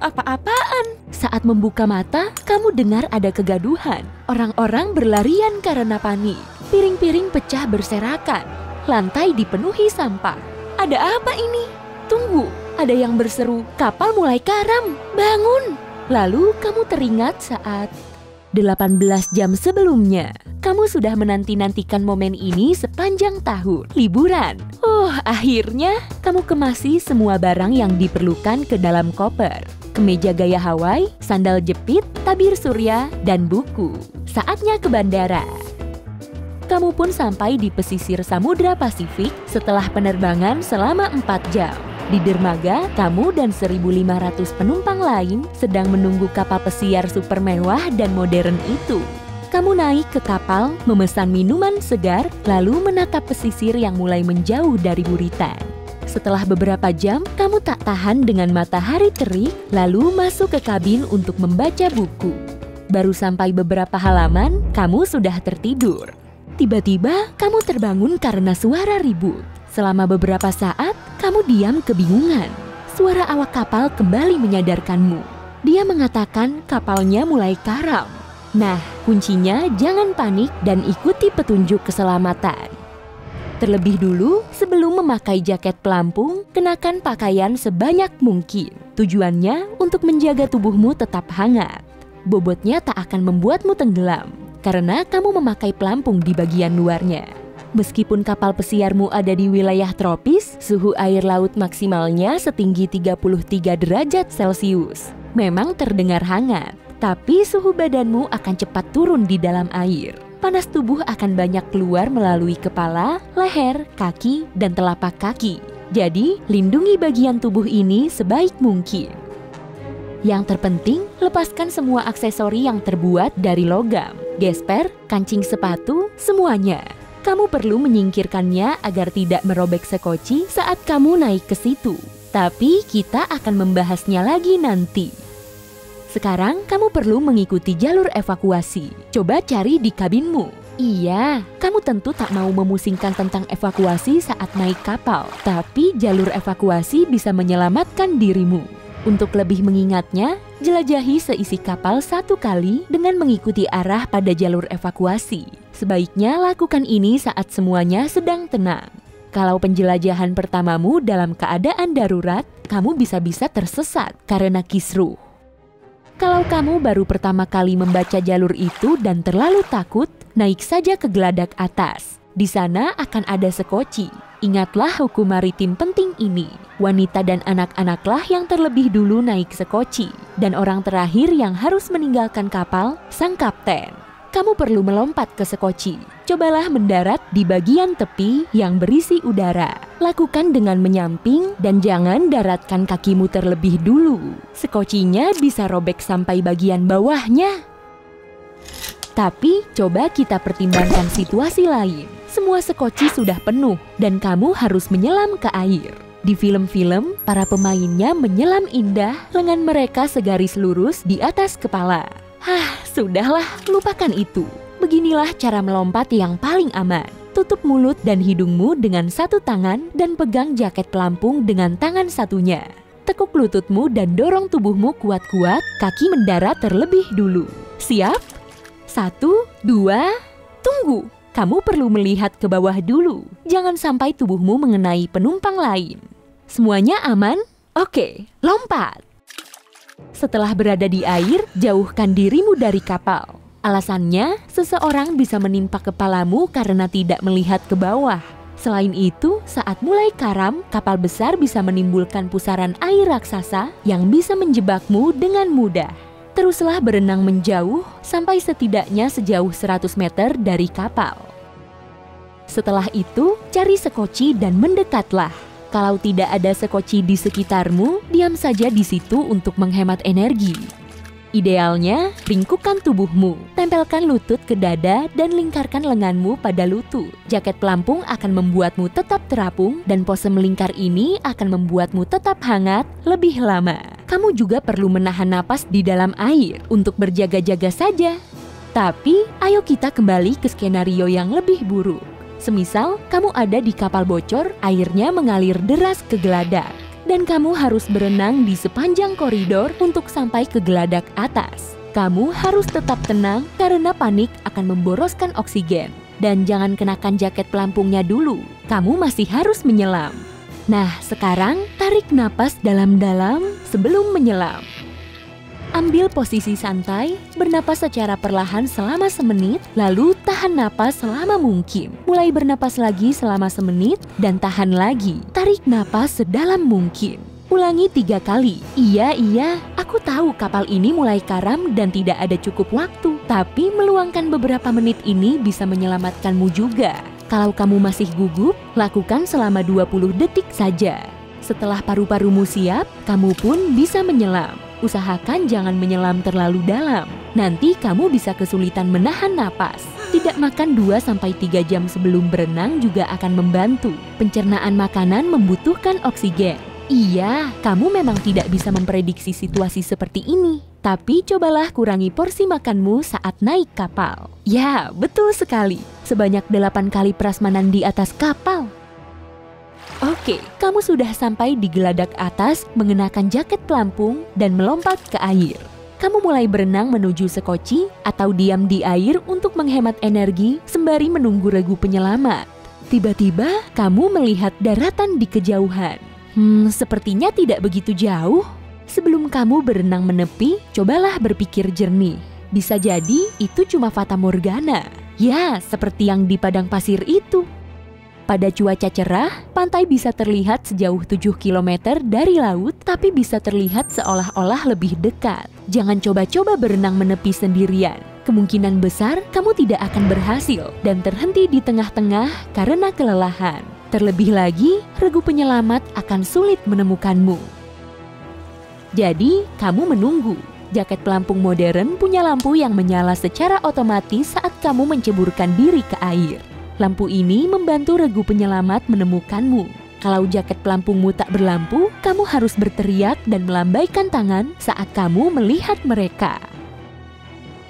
apa-apaan. Saat membuka mata, kamu dengar ada kegaduhan. Orang-orang berlarian karena panik. Piring-piring pecah berserakan. Lantai dipenuhi sampah. Ada apa ini? Tunggu, ada yang berseru, kapal mulai karam, bangun. Lalu kamu teringat saat 18 jam sebelumnya. Kamu sudah menanti-nantikan momen ini sepanjang tahun. Liburan. Akhirnya kamu kemasi semua barang yang diperlukan ke dalam koper. Kemeja gaya Hawaii, sandal jepit, tabir surya, dan buku. Saatnya ke bandara. Kamu pun sampai di pesisir Samudra Pasifik setelah penerbangan selama 4 jam. Di dermaga, kamu dan 1.500 penumpang lain sedang menunggu kapal pesiar super mewah dan modern itu. Kamu naik ke kapal, memesan minuman segar, lalu menatap pesisir yang mulai menjauh dari buritan. Setelah beberapa jam, kamu tak tahan dengan matahari terik, lalu masuk ke kabin untuk membaca buku. Baru sampai beberapa halaman, kamu sudah tertidur. Tiba-tiba, kamu terbangun karena suara ribut. Selama beberapa saat, kamu diam kebingungan. Suara awak kapal kembali menyadarkanmu. Dia mengatakan kapalnya mulai karam. Nah, kuncinya jangan panik dan ikuti petunjuk keselamatan. Terlebih dulu, sebelum memakai jaket pelampung, kenakan pakaian sebanyak mungkin. Tujuannya untuk menjaga tubuhmu tetap hangat. Bobotnya tak akan membuatmu tenggelam, karena kamu memakai pelampung di bagian luarnya. Meskipun kapal pesiarmu ada di wilayah tropis, suhu air laut maksimalnya setinggi 33 derajat Celcius. Memang terdengar hangat, tapi suhu badanmu akan cepat turun di dalam air. Panas tubuh akan banyak keluar melalui kepala, leher, kaki, dan telapak kaki. Jadi, lindungi bagian tubuh ini sebaik mungkin. Yang terpenting, lepaskan semua aksesori yang terbuat dari logam, gesper, kancing sepatu, semuanya. Kamu perlu menyingkirkannya agar tidak merobek sekoci saat kamu naik ke situ. Tapi kita akan membahasnya lagi nanti. Sekarang kamu perlu mengikuti jalur evakuasi. Coba cari di kabinmu. Iya, kamu tentu tak mau memusingkan tentang evakuasi saat naik kapal. Tapi jalur evakuasi bisa menyelamatkan dirimu. Untuk lebih mengingatnya, jelajahi seisi kapal 1 kali dengan mengikuti arah pada jalur evakuasi. Sebaiknya lakukan ini saat semuanya sedang tenang. Kalau penjelajahan pertamamu dalam keadaan darurat, kamu bisa-bisa tersesat karena kisruh. Kalau kamu baru pertama kali membaca jalur itu dan terlalu takut, naik saja ke geladak atas. Di sana akan ada sekoci. Ingatlah hukum maritim penting ini. Wanita dan anak-anaklah yang terlebih dulu naik sekoci. Dan orang terakhir yang harus meninggalkan kapal, sang kapten. Kamu perlu melompat ke sekoci. Cobalah mendarat di bagian tepi yang berisi udara. Lakukan dengan menyamping dan jangan daratkan kakimu terlebih dulu. Sekocinya bisa robek sampai bagian bawahnya. Tapi coba kita pertimbangkan situasi lain. Semua sekoci sudah penuh dan kamu harus menyelam ke air. Di film-film, para pemainnya menyelam indah, lengan mereka segaris lurus di atas kepala. Sudahlah, lupakan itu. Beginilah cara melompat yang paling aman. Tutup mulut dan hidungmu dengan 1 tangan dan pegang jaket pelampung dengan tangan satunya. Tekuk lututmu dan dorong tubuhmu kuat-kuat, kaki mendarat terlebih dulu. Siap? 1, 2, tunggu. Kamu perlu melihat ke bawah dulu. Jangan sampai tubuhmu mengenai penumpang lain. Semuanya aman? Oke, lompat. Setelah berada di air, jauhkan dirimu dari kapal. Alasannya, seseorang bisa menimpa kepalamu karena tidak melihat ke bawah. Selain itu, saat mulai karam, kapal besar bisa menimbulkan pusaran air raksasa yang bisa menjebakmu dengan mudah. Teruslah berenang menjauh sampai setidaknya sejauh 100 meter dari kapal. Setelah itu, cari sekoci dan mendekatlah. Kalau tidak ada sekoci di sekitarmu, diam saja di situ untuk menghemat energi. Idealnya, ringkukkan tubuhmu, tempelkan lutut ke dada dan lingkarkan lenganmu pada lutut. Jaket pelampung akan membuatmu tetap terapung dan pose melingkar ini akan membuatmu tetap hangat lebih lama. Kamu juga perlu menahan napas di dalam air untuk berjaga-jaga saja. Tapi, ayo kita kembali ke skenario yang lebih buruk. Semisal, kamu ada di kapal bocor, airnya mengalir deras ke geladak. dan kamu harus berenang di sepanjang koridor untuk sampai ke geladak atas. Kamu harus tetap tenang karena panik akan memboroskan oksigen. Dan jangan kenakan jaket pelampungnya dulu, kamu masih harus menyelam. Nah, sekarang tarik napas dalam-dalam sebelum menyelam. Ambil posisi santai, bernapas secara perlahan selama semenit, lalu tahan napas selama mungkin. Mulai bernapas lagi selama semenit, dan tahan lagi. Tarik napas sedalam mungkin. Ulangi 3 kali. Iya, aku tahu kapal ini mulai karam dan tidak ada cukup waktu. Tapi meluangkan beberapa menit ini bisa menyelamatkanmu juga. Kalau kamu masih gugup, lakukan selama 20 detik saja. Setelah paru-parumu siap, kamu pun bisa menyelam. Usahakan jangan menyelam terlalu dalam. Nanti kamu bisa kesulitan menahan napas. Tidak makan 2-3 jam sebelum berenang juga akan membantu. Pencernaan makanan membutuhkan oksigen. Iya, kamu memang tidak bisa memprediksi situasi seperti ini. Tapi cobalah kurangi porsi makanmu saat naik kapal. Ya, betul sekali. Sebanyak 8 kali prasmanan di atas kapal. Oke, kamu sudah sampai di geladak atas mengenakan jaket pelampung dan melompat ke air. Kamu mulai berenang menuju sekoci atau diam di air untuk menghemat energi sembari menunggu regu penyelamat. Tiba-tiba, kamu melihat daratan di kejauhan. Sepertinya tidak begitu jauh. Sebelum kamu berenang menepi, cobalah berpikir jernih. Bisa jadi itu cuma fata morgana. Ya, seperti yang di padang pasir itu. Pada cuaca cerah, pantai bisa terlihat sejauh 7 km dari laut, tapi bisa terlihat seolah-olah lebih dekat. Jangan coba-coba berenang menepi sendirian. Kemungkinan besar kamu tidak akan berhasil dan terhenti di tengah-tengah karena kelelahan. Terlebih lagi, regu penyelamat akan sulit menemukanmu. Jadi, kamu menunggu. Jaket pelampung modern punya lampu yang menyala secara otomatis saat kamu menceburkan diri ke air. Lampu ini membantu regu penyelamat menemukanmu. Kalau jaket pelampungmu tak berlampu, kamu harus berteriak dan melambaikan tangan saat kamu melihat mereka.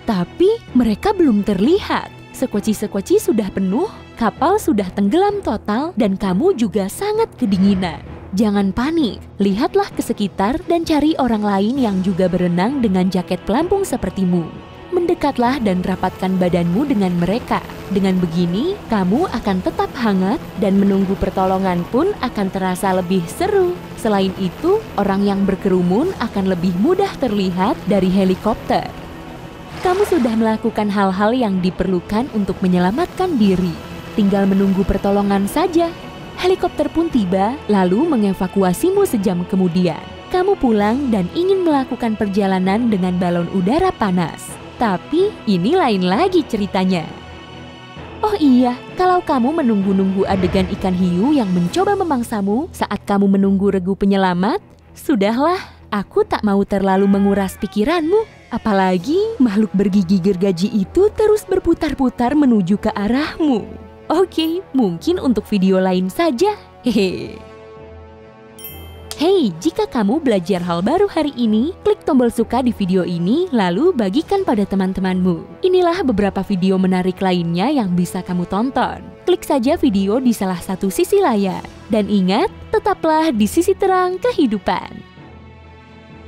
Tapi mereka belum terlihat. Sekoci-sekoci sudah penuh, kapal sudah tenggelam total, dan kamu juga sangat kedinginan. Jangan panik, lihatlah ke sekitar dan cari orang lain yang juga berenang dengan jaket pelampung sepertimu. Mendekatlah dan rapatkan badanmu dengan mereka. Dengan begini, kamu akan tetap hangat dan menunggu pertolongan pun akan terasa lebih seru. Selain itu, orang yang berkerumun akan lebih mudah terlihat dari helikopter. Kamu sudah melakukan hal-hal yang diperlukan untuk menyelamatkan diri. Tinggal menunggu pertolongan saja. Helikopter pun tiba, lalu mengevakuasimu sejam kemudian. Kamu pulang dan ingin melakukan perjalanan dengan balon udara panas. Tapi ini lain lagi ceritanya. Oh iya, kalau kamu menunggu-nunggu adegan ikan hiu yang mencoba memangsamu saat kamu menunggu regu penyelamat, sudahlah, aku tak mau terlalu menguras pikiranmu. Apalagi makhluk bergigi gergaji itu terus berputar-putar menuju ke arahmu. Oke, mungkin untuk video lain saja. Hehe. Hey, jika kamu belajar hal baru hari ini, klik tombol suka di video ini, lalu bagikan pada teman-temanmu. Inilah beberapa video menarik lainnya yang bisa kamu tonton. Klik saja video di salah satu sisi layar. Dan ingat, tetaplah di sisi terang kehidupan.